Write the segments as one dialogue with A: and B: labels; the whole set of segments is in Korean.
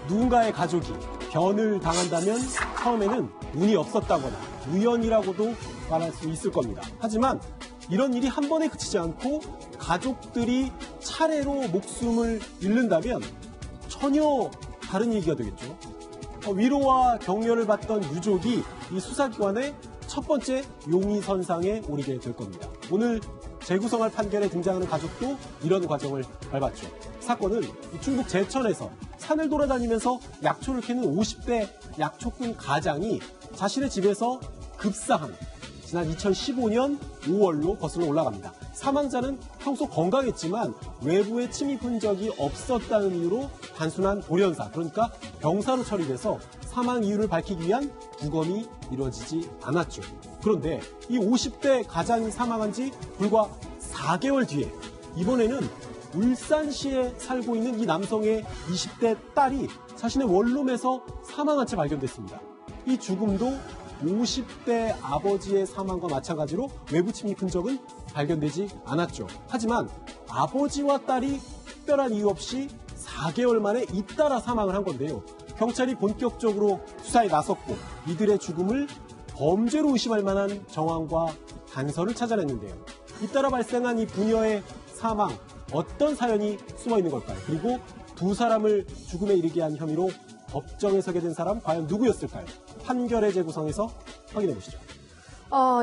A: 누군가의 가족이 변을 당한다면 처음에는 운이 없었다거나 우연이라고도 말할 수 있을 겁니다. 하지만 이런 일이 한 번에 그치지 않고 가족들이 차례로 목숨을 잃는다면 전혀 다른 얘기가 되겠죠. 위로와 격려를 받던 유족이 이 수사기관의 첫 번째 용의선상에 오르게 될 겁니다. 오늘 재구성할 판결에 등장하는 가족도 이런 과정을 밟았죠. 사건은 충북 제천에서 산을 돌아다니면서 약초를 캐는 50대 약초꾼 가장이 자신의 집에서 급사한 지난 2015년 5월로 거슬러 올라갑니다. 사망자는 평소 건강했지만 외부에 침입 흔적이 없었다는 이유로 단순한 돌연사, 그러니까 병사로 처리돼서 사망 이유를 밝히기 위한 부검이 이루어지지 않았죠. 그런데 이 50대 가장이 사망한 지 불과 4개월 뒤에 이번에는 울산시에 살고 있는 이 남성의 20대 딸이 자신의 원룸에서 사망한 채 발견됐습니다. 이 죽음도 50대 아버지의 사망과 마찬가지로 외부 침입 흔적은 발견되지 않았죠. 하지만 아버지와 딸이 특별한 이유 없이 4개월 만에 잇따라 사망을 한 건데요. 경찰이 본격적으로 수사에 나섰고 이들의 죽음을 범죄로 의심할 만한 정황과 단서를 찾아냈는데요. 잇따라 발생한 이 부녀의 사망, 어떤 사연이 숨어 있는 걸까요? 그리고 두 사람을 죽음에 이르게 한 혐의로 법정에 서게 된 사람 과연 누구였을까요? 판결의 재구성에서 확인해 보시죠.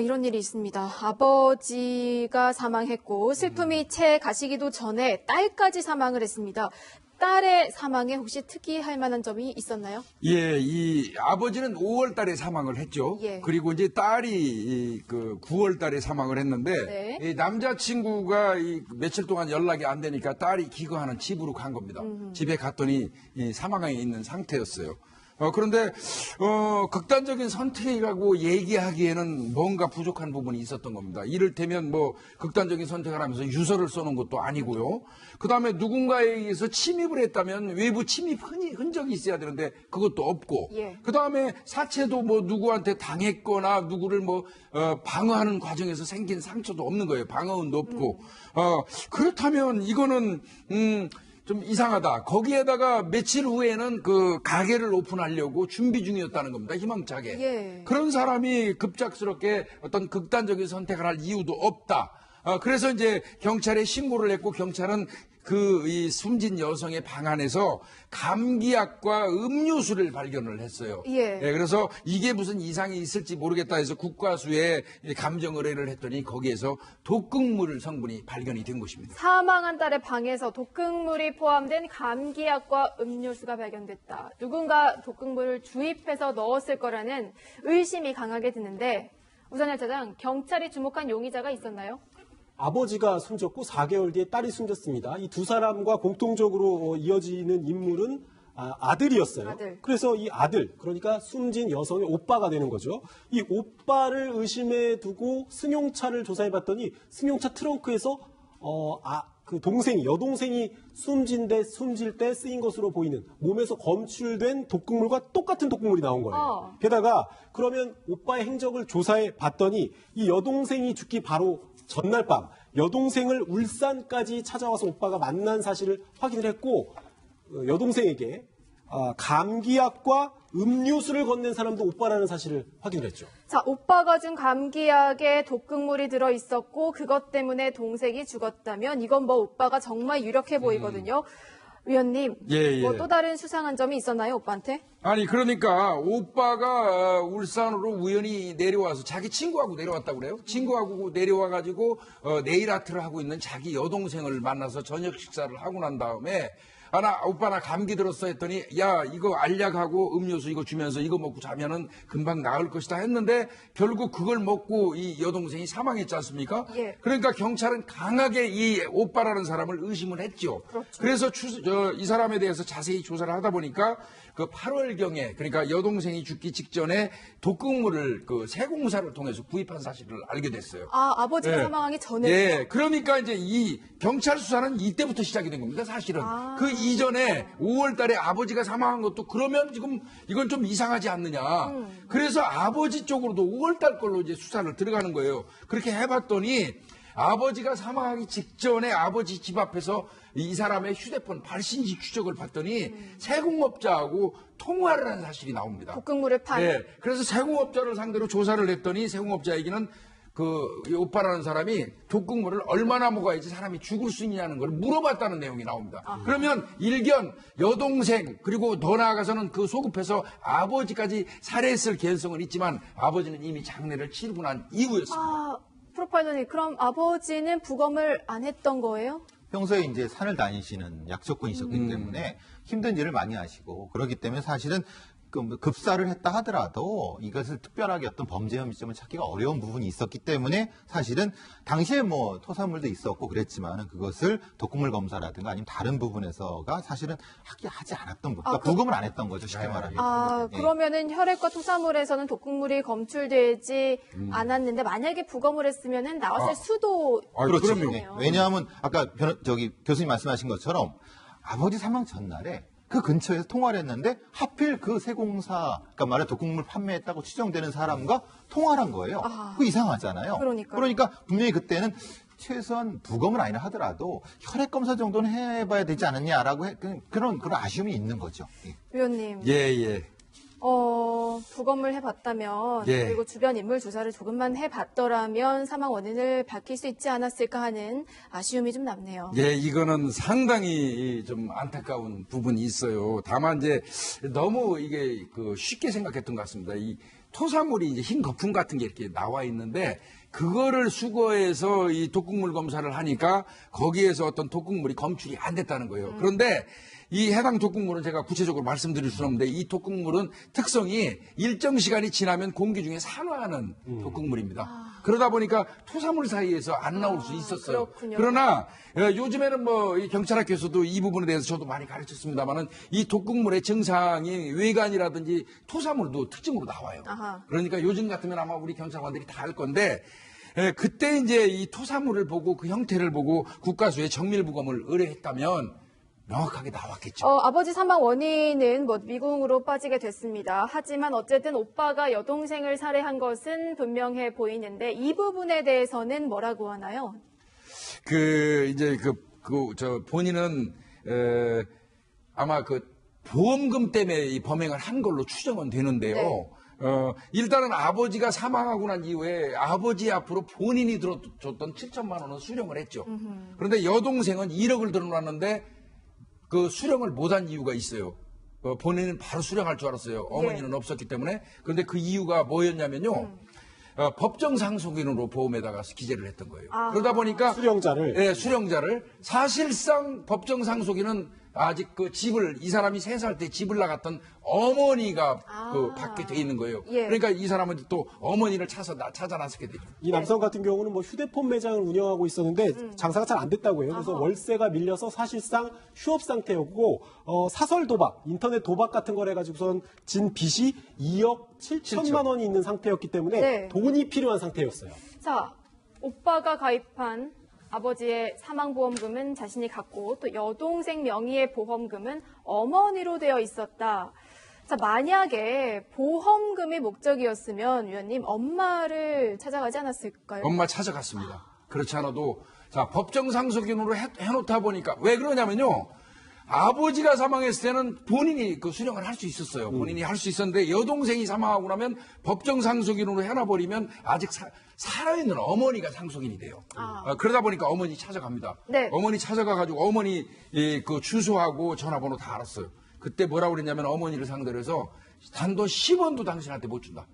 B: 이런 일이 있습니다. 아버지가 사망했고 슬픔이 채 가시기도 전에 딸까지 사망을 했습니다. 딸의 사망에 혹시 특이할 만한 점이 있었나요?
C: 예, 이 아버지는 5월 달에 사망을 했죠.
B: 예.
C: 그리고 이제 딸이 그 9월 달에 사망을 했는데
B: 네.
C: 이 남자친구가 며칠 동안 연락이 안 되니까 딸이 기거하는 집으로 간 겁니다. 집에 갔더니 사망해 있는 상태였어요. 그런데 극단적인 선택이라고 얘기하기에는 뭔가 부족한 부분이 있었던 겁니다. 이를테면 뭐 극단적인 선택을 하면서 유서를 써놓은 것도 아니고요. 그다음에 누군가에 의해서 침입을 했다면 외부 침입 흔적이 있어야 되는데 그것도 없고,
B: 예.
C: 그다음에 사체도 뭐 누구한테 당했거나 누구를 뭐 방어하는 과정에서 생긴 상처도 없는 거예요. 방어운도 없고. 그렇다면 이거는 좀 이상하다. 거기에다가 며칠 후에는 그 가게를 오픈하려고 준비 중이었다는 겁니다. 희망차게.
B: 예.
C: 그런 사람이 급작스럽게 어떤 극단적인 선택을 할 이유도 없다. 그래서 이제 경찰에 신고를 했고 경찰은 이 숨진 여성의 방 안에서 감기약과 음료수를 발견을 했어요.
B: 예.
C: 그래서 이게 무슨 이상이 있을지 모르겠다 해서 국과수에 감정 의뢰를 했더니 거기에서 독극물 성분이 발견이 된 것입니다.
B: 사망한 딸의 방에서 독극물이 포함된 감기약과 음료수가 발견됐다. 누군가 독극물을 주입해서 넣었을 거라는 의심이 강하게 드는데 우선 1차장, 경찰이 주목한 용의자가 있었나요?
A: 아버지가 숨졌고 4개월 뒤에 딸이 숨졌습니다. 이 두 사람과 공통적으로 이어지는 인물은 아들이었어요.
B: 아들.
A: 그래서 이 아들, 그러니까 숨진 여성의 오빠가 되는 거죠. 이 오빠를 의심해 두고 승용차를 조사해 봤더니 승용차 트렁크에서 그 여동생이 숨질 때 쓰인 것으로 보이는 몸에서 검출된 독극물과 똑같은 독극물이 나온 거예요. 게다가 그러면 오빠의 행적을 조사해 봤더니 이 여동생이 죽기 바로 전날 밤 여동생을 울산까지 찾아와서 오빠가 만난 사실을 확인을 했고 여동생에게 감기약과 음료수를 건넨 사람도 오빠라는 사실을 확인을 했죠.
B: 자, 오빠가 준 감기약에 독극물이 들어있었고 그것 때문에 동생이 죽었다면 이건 뭐 오빠가 정말 유력해 보이거든요. 위원님,
C: 예.
B: 뭐 또 다른 수상한 점이 있었나요, 오빠한테?
C: 아니 그러니까 오빠가 울산으로 우연히 내려와서 자기 친구하고 내려왔다고 그래요. 친구하고 내려와가지고 네일 아트를 하고 있는 자기 여동생을 만나서 저녁 식사를 하고 난 다음에 오빠 나 감기 들었어 했더니 야 이거 알약하고 음료수 이거 주면서 이거 먹고 자면은 금방 나을 것이다 했는데 결국 그걸 먹고 이 여동생이 사망했지 않습니까?
B: 예.
C: 그러니까 경찰은 강하게 이 오빠라는 사람을 의심을 했죠.
B: 그렇죠.
C: 그래서 이 사람에 대해서 자세히 조사를 하다 보니까 그 8월경에 그러니까 여동생이 죽기 직전에 독극물을 그 세공사를 통해서 구입한 사실을 알게 됐어요.
B: 아버지가
C: 예.
B: 사망하기 전에.
C: 예, 그러니까 이제 이 경찰 수사는 이때부터 시작이 된 겁니다, 사실은. 그 이전에 5월 달에 아버지가 사망한 것도 그러면 지금 이건 좀 이상하지 않느냐. 그래서 아버지 쪽으로도 5월 달 걸로 이제 수사를 들어가는 거예요. 그렇게 해봤더니 아버지가 사망하기 직전에 아버지 집 앞에서 이 사람의 휴대폰 발신지 추적을 봤더니 세공업자하고 통화를 한 사실이 나옵니다.
B: 독극물을 판.
C: 네, 그래서 세공업자를 상대로 조사를 했더니 세공업자에게는 이 오빠라는 사람이 독극물을 얼마나 먹어야지 사람이 죽을 수 있냐는 걸 물어봤다는 내용이 나옵니다. 그러면 일견 여동생 그리고 더 나아가서는 그 소급해서 아버지까지 살해했을 개연성은 있지만 아버지는 이미 장례를 치르고 난 이후였습니다.
B: 프로파일러님, 그럼 아버지는 부검을 안 했던 거예요?
D: 평소에 이제 산을 다니시는 약초꾼이셨기 때문에 힘든 일을 많이 하시고 그렇기 때문에 사실은 급사를 했다 하더라도 이것을 특별하게 어떤 범죄 혐의점을 찾기가 어려운 부분이 있었기 때문에 사실은 당시에 뭐 토사물도 있었고 그랬지만 그것을 독극물 검사라든가 아니면 다른 부분에서가 사실은 하지 않았던 거. 그러니까 부검을 안 했던 거죠, 쉽게 말하면.
B: 그러면은 혈액과 토사물에서는 독극물이 검출되지 않았는데 만약에 부검을 했으면은 나왔을 수도
D: 그렇죠.
C: 그럼요.
D: 네. 왜냐하면 아까 교수님 말씀하신 것처럼 아버지 사망 전날에 그 근처에서 통화를 했는데 하필 그 세공사, 그러니까 말해 독극물 판매했다고 추정되는 사람과 통화를 한 거예요. 그거 이상하잖아요. 그러니까 분명히 그때는 최소한 부검을 아니라 하더라도 혈액 검사 정도는 해봐야 되지 않았냐라고 그런 아쉬움이 있는 거죠.
B: 위원님.
C: 예.
B: 부검을 해봤다면
C: 예.
B: 그리고 주변 인물 조사를 조금만 해봤더라면 사망 원인을 밝힐 수 있지 않았을까 하는 아쉬움이 좀 남네요.
C: 예, 이거는 상당히 좀 안타까운 부분이 있어요. 다만 이제 너무 이게 쉽게 생각했던 것 같습니다. 이 토사물이 이제 흰 거품 같은 게 이렇게 나와 있는데 그거를 수거해서 이 독극물 검사를 하니까 거기에서 어떤 독극물이 검출이 안 됐다는 거예요. 그런데 이 해당 독극물은 제가 구체적으로 말씀드릴 수는 없는데 이 독극물은 특성이 일정 시간이 지나면 공기 중에 산화하는 독극물입니다. 그러다 보니까 토사물 사이에서 안 나올 수 있었어요.
B: 그렇군요.
C: 그러나 요즘에는 뭐 이 경찰학교에서도 이 부분에 대해서 저도 많이 가르쳤습니다만은 이 독극물의 증상이 외관이라든지 토사물도 특징으로 나와요. 그러니까 요즘 같으면 아마 우리 경찰관들이 다 알 건데 그때 이제 이 토사물을 보고 그 형태를 보고 국가수에 정밀부검을 의뢰했다면 명확하게 나왔겠죠.
B: 아버지 사망 원인은 미궁으로 빠지게 됐습니다. 하지만 어쨌든 오빠가 여동생을 살해한 것은 분명해 보이는데 이 부분에 대해서는 뭐라고 하나요?
C: 본인은 아마 보험금 때문에 이 범행을 한 걸로 추정은 되는데요.
B: 네.
C: 일단은 아버지가 사망하고 난 이후에 아버지 앞으로 본인이 들어줬던 7천만 원은 수령을 했죠. 그런데 여동생은 1억을 들어놨는데 그 수령을 못한 이유가 있어요. 본인은 바로 수령할 줄 알았어요. 어머니는 없었기 때문에. 그런데 그 이유가 뭐였냐면요. 법정 상속인으로 보험에다가 기재를 했던 거예요. 그러다 보니까 수령자를 사실상 법정 상속인은 아직 이 사람이 3살 때 집을 나갔던 어머니가 받게 돼 있는 거예요.
B: 예.
C: 그러니까 이 사람은 또 어머니를 찾아 나서게 되죠.
A: 이 남성 같은 경우는 휴대폰 매장을 운영하고 있었는데 장사가 잘 안 됐다고 해요. 그래서 월세가 밀려서 사실상 휴업 상태였고 사설 도박, 인터넷 도박 같은 걸 해가지고선 진 빚이 2억 7천만 원이 있는 상태였기 때문에 돈이 필요한 상태였어요.
B: 자, 오빠가 가입한 아버지의 사망보험금은 자신이 갖고 또 여동생 명의의 보험금은 어머니로 되어 있었다. 자, 만약에 보험금이 목적이었으면 위원님 엄마를 찾아가지 않았을까요?
C: 엄마 찾아갔습니다. 그렇지 않아도 법정 상속인으로 해놓다 보니까 왜 그러냐면요. 아버지가 사망했을 때는 본인이 수령을 할 수 있었어요. 본인이 할 수 있었는데 여동생이 사망하고 나면 법정 상속인으로 해놔버리면 아직 살아있는 어머니가 상속인이 돼요. 그러다 보니까 어머니 찾아갑니다.
B: 네.
C: 어머니 찾아가가지고 어머니 주소하고 전화번호 다 알았어요. 그때 뭐라고 그랬냐면 어머니를 상대로 해서 단돈 10원도 당신한테 못 준다.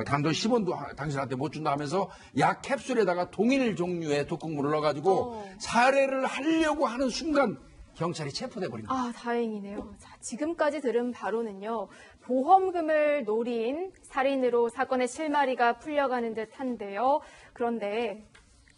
C: 단돈 10원도 당신한테 못 준다 하면서 약 캡슐에다가 동일 종류의 독극물을 넣어가지고 살해를 하려고 하는 순간 경찰이 체포돼 버립니다.
B: 다행이네요. 자, 지금까지 들은 바로는요. 보험금을 노린 살인으로 사건의 실마리가 풀려가는 듯한데요. 그런데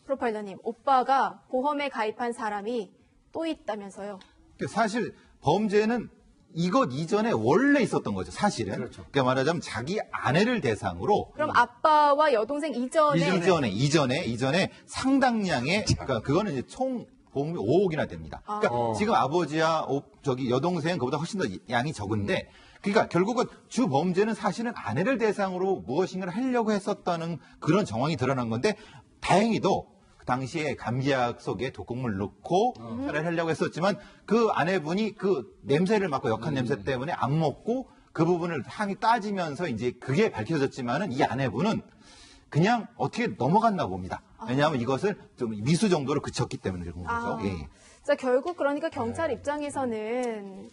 B: 프로파일러님, 오빠가 보험에 가입한 사람이 또 있다면서요?
D: 사실 범죄는 이것 이전에 원래 있었던 거죠, 사실은.
C: 그렇죠.
D: 그러니까 말하자면 자기 아내를 대상으로.
B: 그럼 아빠와 여동생
D: 이전에 상당량의, 그러니까 그거는 이제 총 보험이 5억이나 됩니다. 그러니까 지금 아버지와 여동생은 그보다 훨씬 더 양이 적은데, 그러니까 결국은 주 범죄는 사실은 아내를 대상으로 무엇인가를 하려고 했었다는 그런 정황이 드러난 건데, 다행히도 당시에 감기약 속에 독극물 넣고 살해를 하려고 했었지만 그 아내분이 그 냄새를 맡고 역한 냄새 때문에 안 먹고 그 부분을 항이 따지면서 이제 그게 밝혀졌지만은 이 아내분은 그냥 어떻게 넘어갔나 봅니다. 왜냐하면 이것을 좀 미수 정도로 그쳤기 때문에 그런 거죠. 예.
B: 자, 결국 그러니까 경찰 입장에서는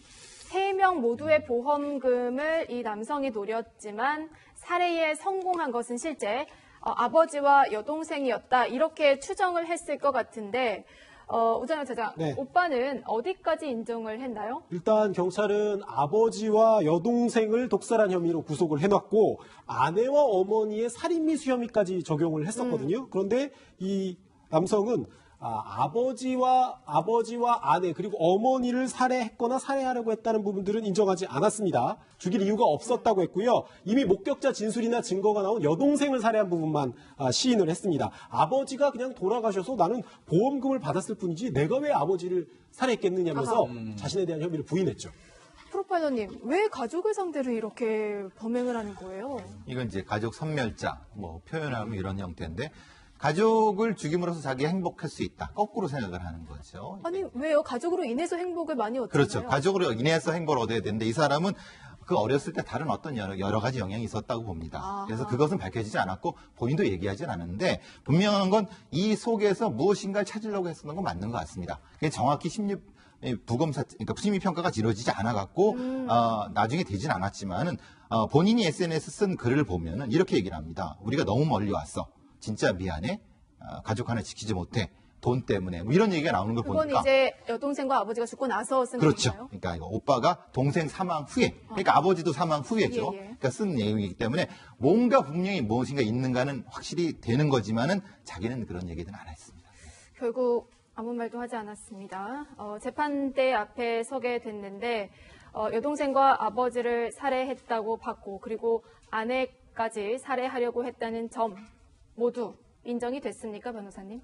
B: 3명 모두의 보험금을 이 남성이 노렸지만 살해에 성공한 것은 실제 아버지와 여동생이었다 이렇게 추정을 했을 것 같은데 우장현 차장,
A: 네.
B: 오빠는 어디까지 인정을 했나요?
A: 일단 경찰은 아버지와 여동생을 독살한 혐의로 구속을 해놨고 아내와 어머니의 살인미수 혐의까지 적용을 했었거든요. 그런데 이 남성은 아버지와 아내 그리고 어머니를 살해했거나 살해하려고 했다는 부분들은 인정하지 않았습니다. 죽일 이유가 없었다고 했고요. 이미 목격자 진술이나 증거가 나온 여동생을 살해한 부분만 시인을 했습니다. 아버지가 그냥 돌아가셔서 나는 보험금을 받았을 뿐이지 내가 왜 아버지를 살해했겠느냐면서 자신에 대한 혐의를 부인했죠.
B: 프로파일러님, 왜 가족을 상대로 이렇게 범행을 하는 거예요?
D: 이건 이제 가족 선멸자, 뭐 표현하면 이런 형태인데 가족을 죽임으로써 자기가 행복할 수 있다. 거꾸로 생각을 하는 거죠.
B: 아니, 왜요? 가족으로 인해서 행복을 많이 얻잖아요.
D: 그렇죠. 가족으로 인해서 행복을 얻어야 되는데 이 사람은 그 어렸을 때 다른 어떤 여러 가지 영향이 있었다고 봅니다. 그래서 그것은 밝혀지지 않았고 본인도 얘기하진 않았는데 분명한 건 이 속에서 무엇인가를 찾으려고 했었던 건 맞는 것 같습니다. 그게 정확히 그러니까 심리 평가가 이루어지지 않아갖고 나중에 되진 않았지만은 본인이 SNS 쓴 글을 보면은 이렇게 얘기를 합니다. 우리가 너무 멀리 왔어. 진짜 미안해. 가족 하나 지키지 못해. 돈 때문에. 뭐 이런 얘기가 나오는 걸
B: 그건
D: 보니까.
B: 이제 여동생과 아버지가 죽고 나서 쓴
D: 그렇죠.
B: 건가요?
D: 그러니까 이거 오빠가 동생 사망 후에. 그러니까 아버지도 사망 후에죠.
B: 예, 예.
D: 그러니까 쓴 내용이기 때문에 뭔가 분명히 무엇인가 있는가는 확실히 되는 거지만은 자기는 그런 얘기는 안 했습니다.
B: 결국 아무 말도 하지 않았습니다. 재판대 앞에 서게 됐는데 여동생과 아버지를 살해했다고 봤고 그리고 아내까지 살해하려고 했다는 점 모두 인정이 됐습니까, 변호사님?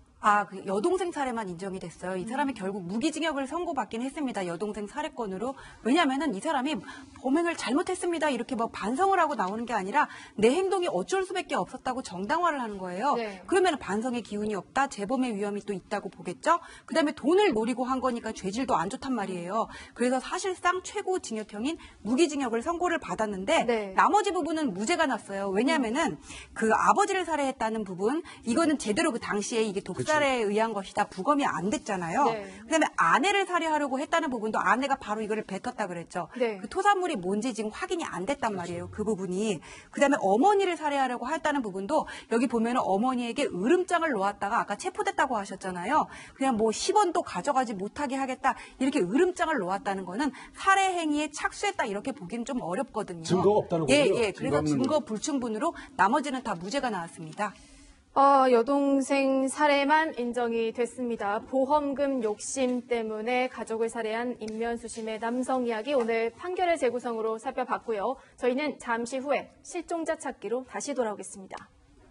E: 그 여동생 살해만 인정이 됐어요. 이 사람이 결국 무기징역을 선고받긴 했습니다. 여동생 살해건으로. 왜냐하면은 이 사람이 범행을 잘못했습니다. 이렇게 뭐 반성을 하고 나오는 게 아니라 내 행동이 어쩔 수밖에 없었다고 정당화를 하는 거예요.
B: 네.
E: 그러면 반성의 기운이 없다. 재범의 위험이 또 있다고 보겠죠. 그다음에 돈을 노리고 한 거니까 죄질도 안 좋단 말이에요. 그래서 사실상 최고 징역형인 무기징역을 선고를 받았는데
B: 네.
E: 나머지 부분은 무죄가 났어요. 왜냐하면은 그 아버지를 살해했다는 부분 이거는 제대로 그 당시에 이게 독살에 의한 것이다. 부검이 안 됐잖아요.
B: 네.
E: 그다음에 아내를 살해하려고 했다는 부분도 아내가 바로 이거를 뱉었다 그랬죠.
B: 네.
E: 그 토사물이 뭔지 지금 확인이 안 됐단 말이에요. 그 부분이. 그다음에 어머니를 살해하려고 했다는 부분도 여기 보면은 어머니에게 으름장을 놓았다가 아까 체포됐다고 하셨잖아요. 그냥 뭐 10원도 가져가지 못하게 하겠다. 이렇게 으름장을 놓았다는 거는 살해 행위에 착수했다 이렇게 보기는 좀 어렵거든요.
A: 증거가 없다는
E: 예,
A: 거죠?
E: 예. 그래서 증거 불충분으로 나머지는 다 무죄가 나왔습니다.
B: 여동생 살해만 인정이 됐습니다. 보험금 욕심 때문에 가족을 살해한 인면수심의 남성 이야기 오늘 판결의 재구성으로 살펴봤고요. 저희는 잠시 후에 실종자 찾기로 다시 돌아오겠습니다.